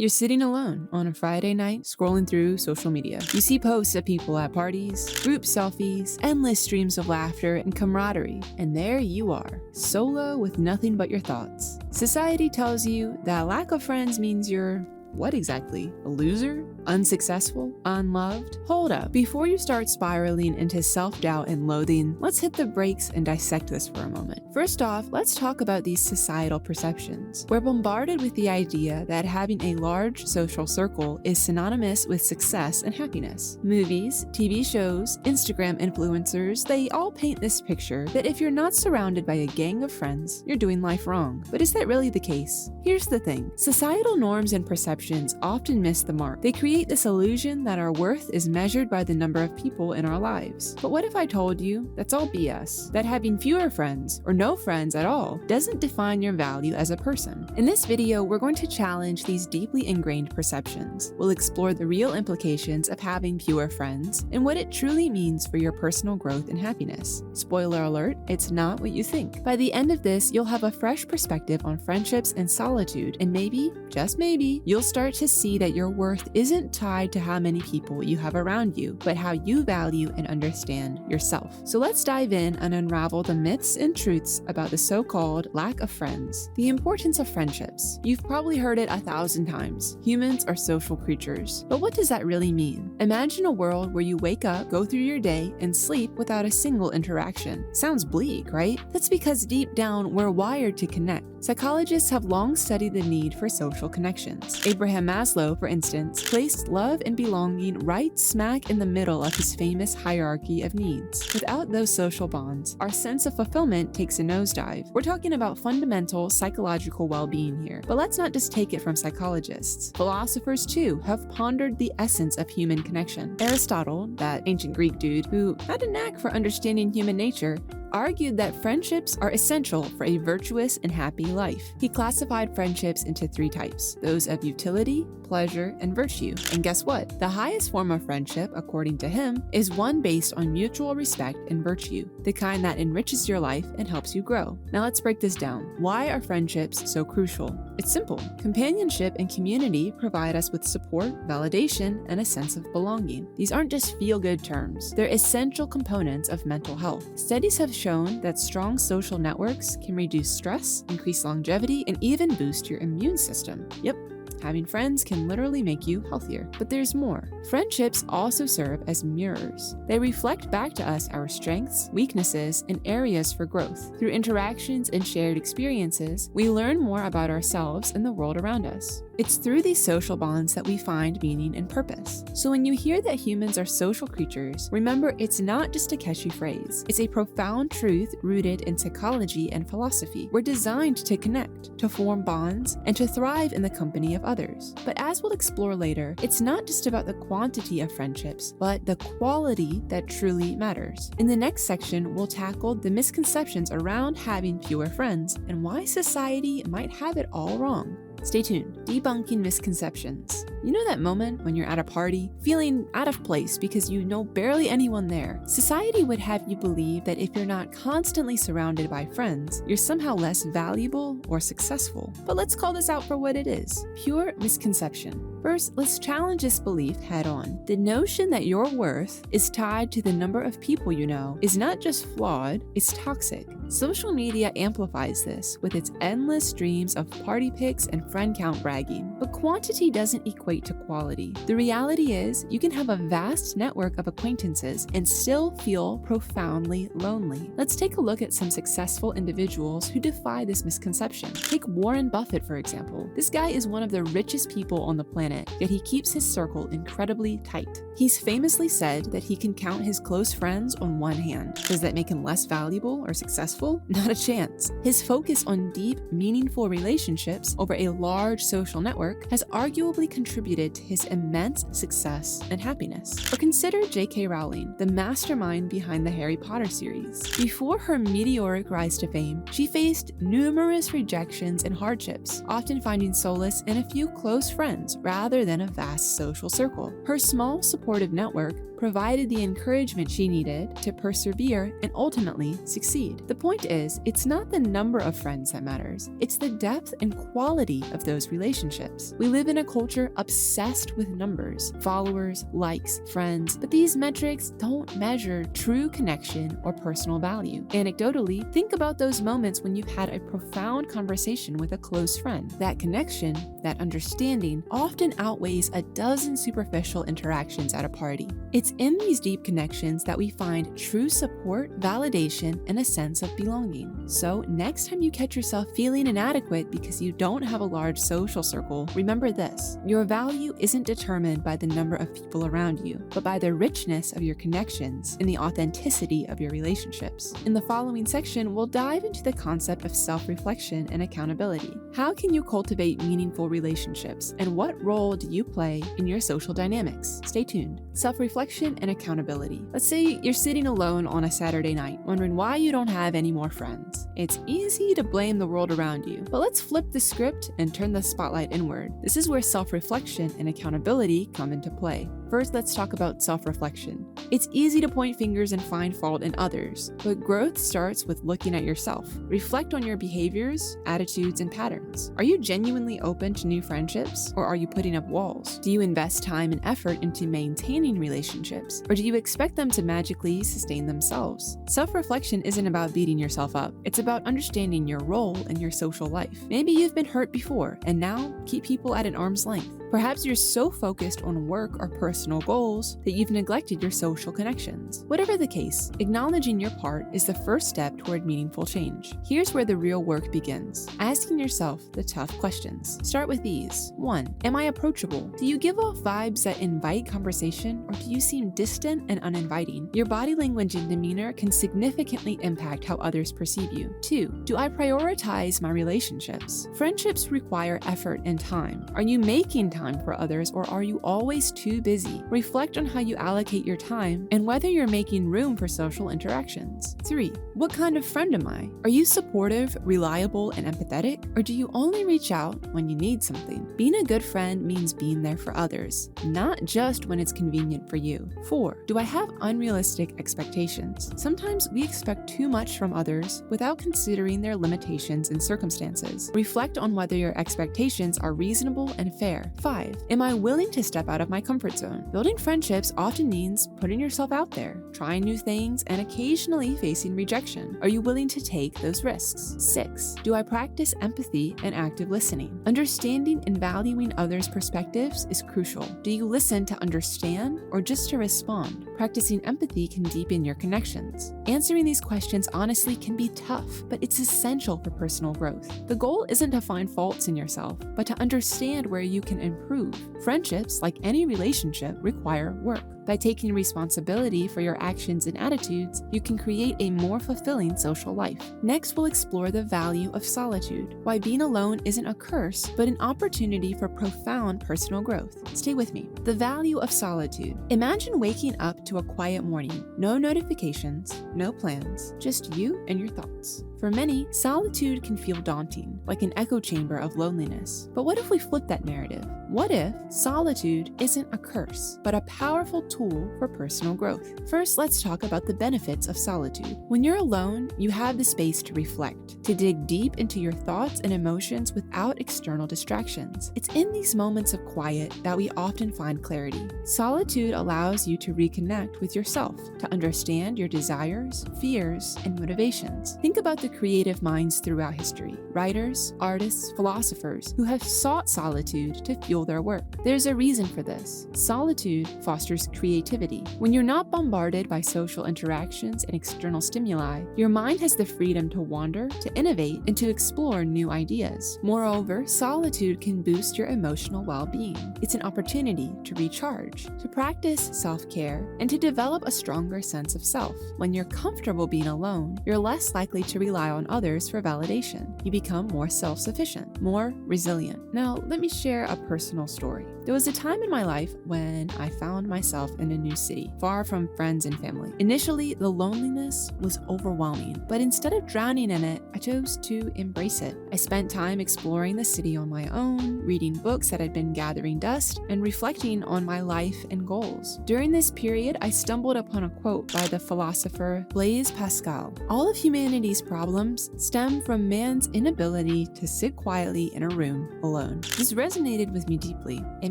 You're sitting alone on a Friday night scrolling through social media. You see posts of people at parties, group selfies, endless streams of laughter and camaraderie, and there you are, solo with nothing but your thoughts. Society tells you that lack of friends means you're what exactly? A loser? Unsuccessful? Unloved? Hold up. Before you start spiraling into self-doubt and loathing, let's hit the brakes and dissect this for a moment. First off, let's talk about these societal perceptions. We're bombarded with the idea that having a large social circle is synonymous with success and happiness. Movies, TV shows, Instagram influencers, they all paint this picture that if you're not surrounded by a gang of friends, you're doing life wrong. But is that really the case? Here's the thing. Societal norms and perceptions often miss the mark. They create this illusion that our worth is measured by the number of people in our lives. But what if I told you that's all BS? That having fewer friends, or no friends at all, doesn't define your value as a person? In this video, we're going to challenge these deeply ingrained perceptions. We'll explore the real implications of having fewer friends and what it truly means for your personal growth and happiness. Spoiler alert, it's not what you think. By the end of this, you'll have a fresh perspective on friendships and solitude, and maybe, just maybe, you'll start to see that your worth isn't tied to how many people you have around you, but how you value and understand yourself. So let's dive in and unravel the myths and truths about the so-called lack of friends. The importance of friendships. You've probably heard it 1,000 times. Humans are social creatures. But what does that really mean? Imagine a world where you wake up, go through your day, and sleep without a single interaction. Sounds bleak, right? That's because deep down, we're wired to connect. Psychologists have long studied the need for social connections. Abraham Maslow, for instance, placed love and belonging right smack in the middle of his famous hierarchy of needs. Without those social bonds, our sense of fulfillment takes a nosedive. We're talking about fundamental psychological well-being here. But let's not just take it from psychologists. Philosophers, too, have pondered the essence of human connection. Aristotle, that ancient Greek dude who had a knack for understanding human nature, argued that friendships are essential for a virtuous and happy life. He classified friendships into 3 types, those of utility, pleasure, and virtue. And guess what? The highest form of friendship, according to him, is one based on mutual respect and virtue, the kind that enriches your life and helps you grow. Now let's break this down. Why are friendships so crucial? It's simple. Companionship and community provide us with support, validation, and a sense of belonging. These aren't just feel-good terms. They're essential components of mental health. Studies have shown that strong social networks can reduce stress, increase longevity, and even boost your immune system. Yep. Having friends can literally make you healthier. But there's more. Friendships also serve as mirrors. They reflect back to us our strengths, weaknesses, and areas for growth. Through interactions and shared experiences, we learn more about ourselves and the world around us. It's through these social bonds that we find meaning and purpose. So when you hear that humans are social creatures, remember it's not just a catchy phrase. It's a profound truth rooted in psychology and philosophy. We're designed to connect, to form bonds, and to thrive in the company of others. But as we'll explore later, it's not just about the quantity of friendships, but the quality that truly matters. In the next section, we'll tackle the misconceptions around having fewer friends and why society might have it all wrong. Stay tuned. Debunking misconceptions. You know that moment when you're at a party, feeling out of place because you know barely anyone there? Society would have you believe that if you're not constantly surrounded by friends, you're somehow less valuable or successful. But let's call this out for what it is. Pure misconception. First, let's challenge this belief head on. The notion that your worth is tied to the number of people you know is not just flawed, it's toxic. Social media amplifies this with its endless streams of party pics and friend count bragging. But quantity doesn't equate to quality. The reality is, you can have a vast network of acquaintances and still feel profoundly lonely. Let's take a look at some successful individuals who defy this misconception. Take Warren Buffett, for example. This guy is one of the richest people on the planet, yet he keeps his circle incredibly tight. He's famously said that he can count his close friends on one hand. Does that make him less valuable or successful? Not a chance. His focus on deep, meaningful relationships over a large social network has arguably contributed to his immense success and happiness. Or consider J.K. Rowling, the mastermind behind the Harry Potter series. Before her meteoric rise to fame, she faced numerous rejections and hardships, often finding solace in a few close friends rather rather than a vast social circle. Her small supportive network provided the encouragement she needed to persevere and ultimately succeed. The point is, it's not the number of friends that matters, it's the depth and quality of those relationships. We live in a culture obsessed with numbers, followers, likes, friends, but these metrics don't measure true connection or personal value. Anecdotally, think about those moments when you've had a profound conversation with a close friend. That connection, that understanding, often outweighs a dozen superficial interactions at a party. It's in these deep connections that we find true support, validation, and a sense of belonging. So, next time you catch yourself feeling inadequate because you don't have a large social circle, remember this: your value isn't determined by the number of people around you, but by the richness of your connections and the authenticity of your relationships. In the following section, we'll dive into the concept of self-reflection and accountability. How can you cultivate meaningful relationships, and what role do you play in your social dynamics? Stay tuned. Self-reflection and accountability. Let's say you're sitting alone on a Saturday night, wondering why you don't have any more friends. It's easy to blame the world around you, but let's flip the script and turn the spotlight inward. This is where self-reflection and accountability come into play. First, let's talk about self-reflection. It's easy to point fingers and find fault in others, but growth starts with looking at yourself. Reflect on your behaviors, attitudes, and patterns. Are you genuinely open to new friendships, or are you putting up walls? Do you invest time and effort into maintaining relationships, or do you expect them to magically sustain themselves? Self-reflection isn't about beating yourself up. It's about understanding your role in your social life. Maybe you've been hurt before, and now keep people at an arm's length. Perhaps you're so focused on work or personal goals that you've neglected your social connections. Whatever the case, acknowledging your part is the first step toward meaningful change. Here's where the real work begins: asking yourself the tough questions. Start with these. 1. Am I approachable? Do you give off vibes that invite conversation, or do you seem distant and uninviting? Your body language and demeanor can significantly impact how others perceive you. 2. Do I prioritize my relationships? Friendships require effort and time. Are you making time for others, or are you always too busy? Reflect on how you allocate your time and whether you're making room for social interactions. 3. What kind of friend am I? Are you supportive, reliable, and empathetic, or do you only reach out when you need something? Being a good friend means being there for others, not just when it's convenient for you. 4. Do I have unrealistic expectations? Sometimes we expect too much from others without considering their limitations and circumstances. Reflect on whether your expectations are reasonable and fair. 5. Am I willing to step out of my comfort zone? Building friendships often means putting yourself out there, trying new things, and occasionally facing rejection. Are you willing to take those risks? 6. Do I practice empathy and active listening? Understanding and valuing others' perspectives is crucial. Do you listen to understand or just to respond? Practicing empathy can deepen your connections. Answering these questions honestly can be tough, but it's essential for personal growth. The goal isn't to find faults in yourself, but to understand where you can improve. Friendships, like any relationship, require work. By taking responsibility for your actions and attitudes, you can create a more fulfilling social life. Next, we'll explore the value of solitude, why being alone isn't a curse, but an opportunity for profound personal growth. Stay with me. The value of solitude. Imagine waking up to a quiet morning, no notifications, no plans, just you and your thoughts. For many, solitude can feel daunting, like an echo chamber of loneliness. But what if we flip that narrative? What if solitude isn't a curse, but a powerful tool for personal growth? First, let's talk about the benefits of solitude. When you're alone, you have the space to reflect, to dig deep into your thoughts and emotions without external distractions. It's in these moments of quiet that we often find clarity. Solitude allows you to reconnect with yourself, to understand your desires, fears, and motivations. Think about the creative minds throughout history: writers, artists, philosophers who have sought solitude to fuel their work. There's a reason for this. Solitude fosters creativity. When you're not bombarded by social interactions and external stimuli, your mind has the freedom to wander, to innovate, and to explore new ideas. Moreover, solitude can boost your emotional well-being. It's an opportunity to recharge, to practice self-care, and to develop a stronger sense of self. When you're comfortable being alone, you're less likely to rely on others for validation. You become more more self-sufficient, more resilient. Now, let me share a personal story. There was a time in my life when I found myself in a new city, far from friends and family. Initially, the loneliness was overwhelming, but instead of drowning in it, I chose to embrace it. I spent time exploring the city on my own, reading books that had been gathering dust, and reflecting on my life and goals. During this period, I stumbled upon a quote by the philosopher Blaise Pascal. "All of humanity's problems stem from man's inability to sit quietly in a room alone." This resonated with me deeply. It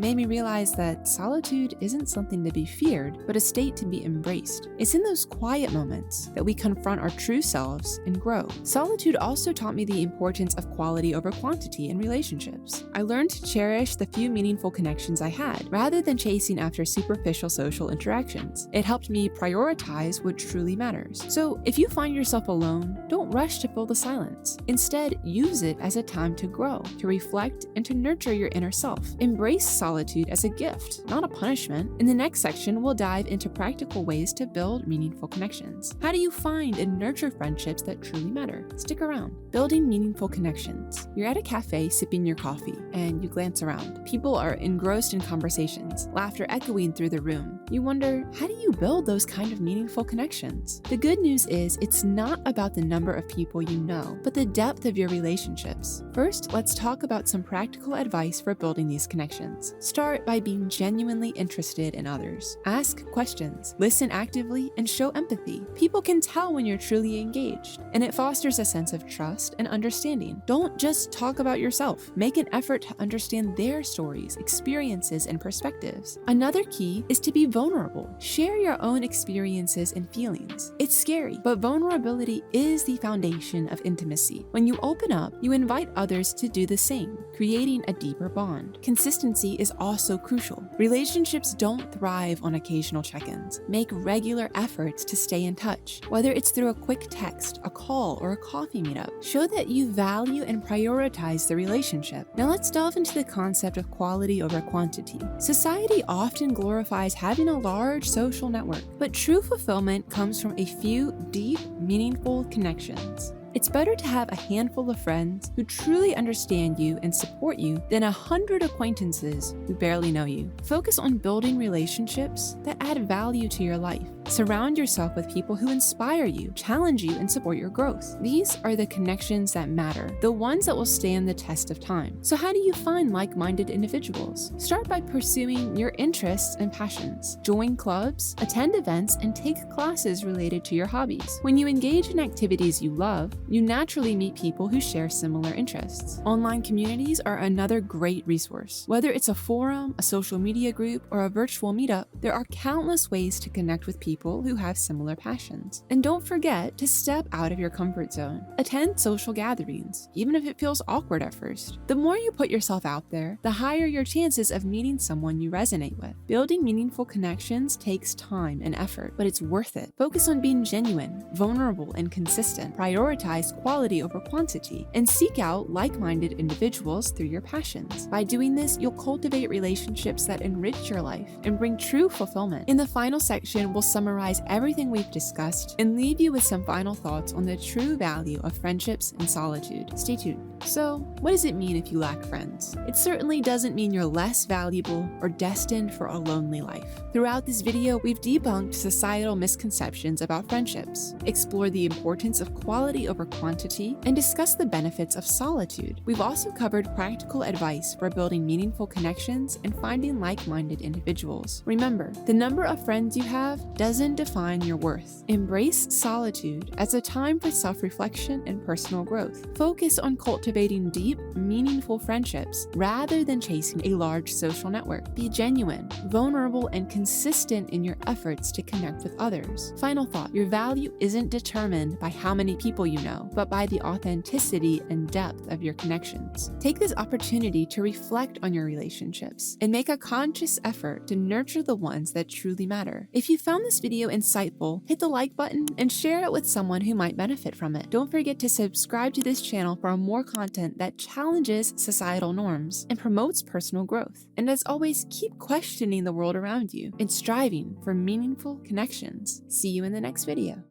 made me realize that solitude isn't something to be feared, but a state to be embraced. It's in those quiet moments that we confront our true selves and grow. Solitude also taught me the importance of quality over quantity in relationships. I learned to cherish the few meaningful connections I had, rather than chasing after superficial social interactions. It helped me prioritize what truly matters. So if you find yourself alone, don't rush to fill the silence. Instead, use it as a time to grow, to reflect, and to nurture your inner self. Embrace solitude as a gift, not a punishment. In the next section, we'll dive into practical ways to build meaningful connections. How do you find and nurture friendships that truly matter? Stick around. Building meaningful connections. You're at a cafe sipping your coffee, and you glance around. People are engrossed in conversations, laughter echoing through the room. You wonder, how do you build those kind of meaningful connections? The good news is it's not about the number of people you know, but the depth of your relationships. First, let's talk about some practical advice for building these connections. Start by being genuinely interested in others. Ask questions, listen actively, and show empathy. People can tell when you're truly engaged, and it fosters a sense of trust and understanding. Don't just talk about yourself. Make an effort to understand their stories, experiences, and perspectives. Another key is to be vulnerable. Share your own experiences and feelings. It's scary, but vulnerability is the foundation of intimacy. When you open up, you invite others to do the same, creating a deeper bond. Consistency is also crucial. Relationships don't thrive on occasional check-ins. Make regular efforts to stay in touch, whether it's through a quick text, a call, or a coffee meetup. Show that you value and prioritize the relationship. Now let's delve into the concept of quality over quantity. Society often glorifies having a large social network, but true fulfillment comes from a few deep, meaningful connections. It's better to have a handful of friends who truly understand you and support you than 100 acquaintances who barely know you. Focus on building relationships that add value to your life. Surround yourself with people who inspire you, challenge you, and support your growth. These are the connections that matter, the ones that will stand the test of time. So how do you find like-minded individuals? Start by pursuing your interests and passions. Join clubs, attend events, and take classes related to your hobbies. When you engage in activities you love, you naturally meet people who share similar interests. Online communities are another great resource. Whether it's a forum, a social media group, or a virtual meetup, there are countless ways to connect with people who have similar passions. And don't forget to step out of your comfort zone. Attend social gatherings, even if it feels awkward at first. The more you put yourself out there, the higher your chances of meeting someone you resonate with. Building meaningful connections takes time and effort, but it's worth it. Focus on being genuine, vulnerable, and consistent. Prioritize quality over quantity, and seek out like-minded individuals through your passions. By doing this, you'll cultivate relationships that enrich your life and bring true fulfillment. In the final section, we'll summarize everything we've discussed and leave you with some final thoughts on the true value of friendships and solitude. Stay tuned. So, what does it mean if you lack friends? It certainly doesn't mean you're less valuable or destined for a lonely life. Throughout this video, we've debunked societal misconceptions about friendships, explored the importance of quality over quantity, and discussed the benefits of solitude. We've also covered practical advice for building meaningful connections and finding like-minded individuals. Remember, the number of friends you have doesn't define your worth. Embrace solitude as a time for self-reflection and personal growth. Focus on cultivating deep, meaningful friendships rather than chasing a large social network. Be genuine, vulnerable, and consistent in your efforts to connect with others. Final thought, your value isn't determined by how many people you know, but by the authenticity and depth of your connections. Take this opportunity to reflect on your relationships and make a conscious effort to nurture the ones that truly matter. If you found this video insightful, hit the like button and share it with someone who might benefit from it. Don't forget to subscribe to this channel for more content that challenges societal norms and promotes personal growth. And as always, keep questioning the world around you and striving for meaningful connections. See you in the next video.